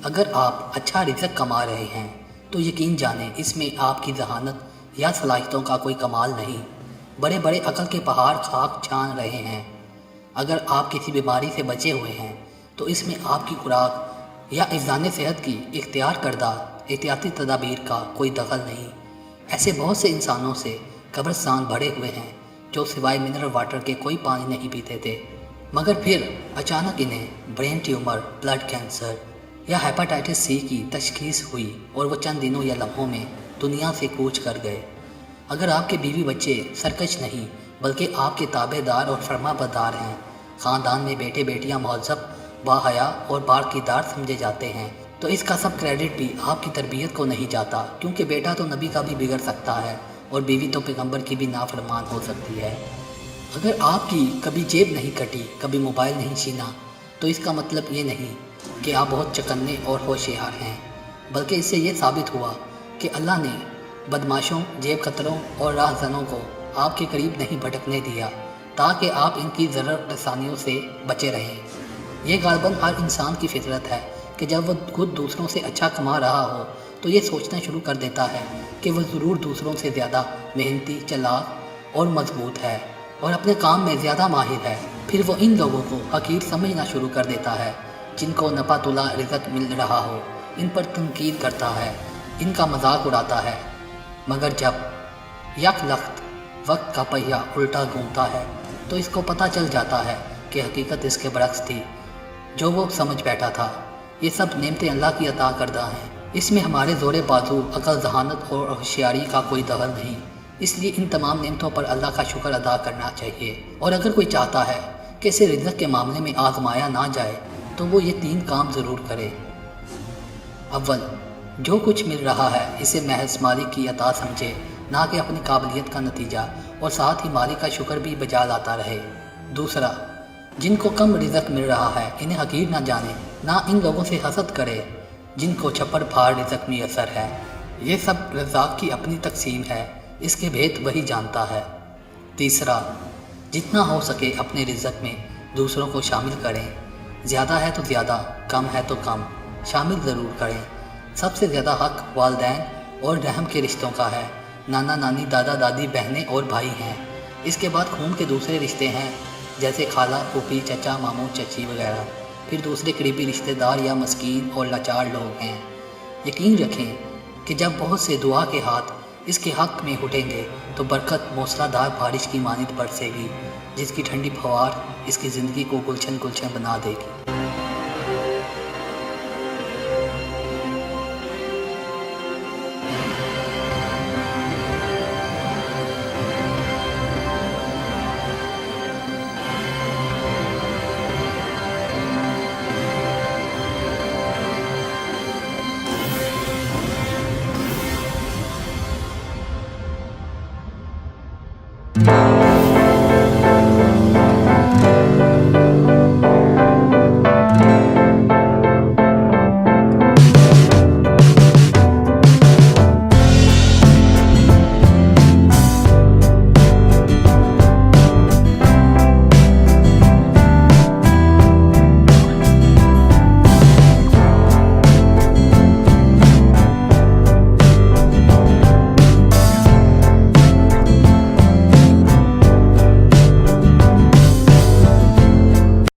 اگر آپ اچھا رزق کما رہے ہیں تو یقین جانیں اس میں آپ کی ذہانت یا صلاحیتوں کا کوئی کمال نہیں، بڑے بڑے عقل کے پہاڑ خاک چھان رہے ہیں۔ اگر آپ کسی بیماری سے بچے ہوئے ہیں تو اس میں آپ کی خوراک یا حفظان صحت کی اختیار کردہ احتیاطی تدابیر کا کوئی دخل نہیں۔ ایسے بہت سے انسانوں سے قبرستان بھرے ہوئے ہیں جو سوائے منرل واٹر کے کوئی پانی نہیں پیتے تھے، مگر پھر اچانک انہیں برین ٹیومر، بلڈ کینسر یا ہیپاٹائٹس سی کی تشخیص ہوئی اور وہ چند دنوں یا لمحوں میں دنیا سے کوچ کر گئے۔ اگر آپ کے بیوی بچے سرکش نہیں بلکہ آپ کے تابع دار اور فرما بردار ہیں، خاندان میں بیٹے بیٹیاں مہذب، باحیا اور باکردار سمجھے جاتے ہیں، تو اس کا سب کریڈٹ بھی آپ کی تربیت کو نہیں جاتا، کیونکہ بیٹا تو نبی کا بھی بگڑ سکتا ہے اور بیوی تو پیغمبر کی بھی نافرمان ہو سکتی ہے۔ اگر آپ کی کبھی جیب نہیں کٹی، کبھی موبائل نہیں چھینا، تو اس کا مطلب یہ نہیں کہ آپ بہت چکنے اور ہوشیار ہیں، بلکہ اس سے یہ ثابت ہوا کہ اللہ نے بدماشوں، جیب کتروں اور راہ زنوں کو آپ کے قریب نہیں بھٹکنے دیا تاکہ آپ ان کی ضرر رسانیوں سے بچے رہیں۔ یہ غالباً ہر انسان کی فطرت ہے کہ جب وہ خود دوسروں سے اچھا کما رہا ہو تو یہ سوچنا شروع کر دیتا ہے کہ وہ ضرور دوسروں سے زیادہ محنتی، چالاک اور مضبوط ہے اور اپنے کام میں زیادہ ماہر ہے۔ پھر وہ ان لوگوں کو حقیر سمجھنا شروع کر دیتا ہے جن کو نپا تلا رزق مل رہا ہو، ان پر تنقید کرتا ہے، ان کا مذاق اڑاتا ہے، مگر جب یک لخت وقت کا پہیہ الٹا گھومتا ہے تو اس کو پتہ چل جاتا ہے کہ حقیقت اس کے برعکس تھی جو وہ سمجھ بیٹھا تھا۔ یہ سب نعمتیں اللہ کی عطا کردہ ہیں، اس میں ہمارے زور بازو، عقل، ذہانت اور ہوشیاری کا کوئی دخل نہیں، اس لیے ان تمام نعمتوں پر اللہ کا شکر ادا کرنا چاہیے۔ اور اگر کوئی چاہتا ہے کہ اسے رزق کے معاملے میں آزمایا نہ جائے تو وہ یہ 3 کام ضرور کرے۔ اول، جو کچھ مل رہا ہے اسے محض مالک کی عطا سمجھے، نہ کہ اپنی قابلیت کا نتیجہ، اور ساتھ ہی مالک کا شکر بھی بجا لاتا رہے۔ دوسرا، جن کو کم رزق مل رہا ہے انہیں حقیر نہ جانے، نہ ان لوگوں سے حسد کرے جن کو چھپڑ پھاڑ رزق میسر ہے۔ یہ سب رزاق کی اپنی تقسیم ہے، اس کے بھید وہی جانتا ہے۔ تیسرا، جتنا ہو سکے اپنے رزق میں دوسروں کو شامل کریں، زیادہ ہے تو زیادہ، کم ہے تو کم، شامل ضرور کریں۔ سب سے زیادہ حق والدین اور رحم کے رشتوں کا ہے۔ نانا نانی، دادا دادی، بہنیں اور بھائی ہیں۔ اس کے بعد خون کے دوسرے رشتے ہیں جیسے خالہ، پھوپھی، چچا، ماموں، چچی وغیرہ۔ پھر دوسرے قریبی رشتہ دار یا مسکین اور لاچار لوگ ہیں۔ یقین رکھیں کہ جب بہت سے دعا کے ہاتھ اس کے حق میں اٹھیں گے تو برکت موسلا دار بارش کی مانند برسے گی، جس کی ٹھنڈی پھوار اس کی زندگی کو گلشن گلشن بنا دے گی۔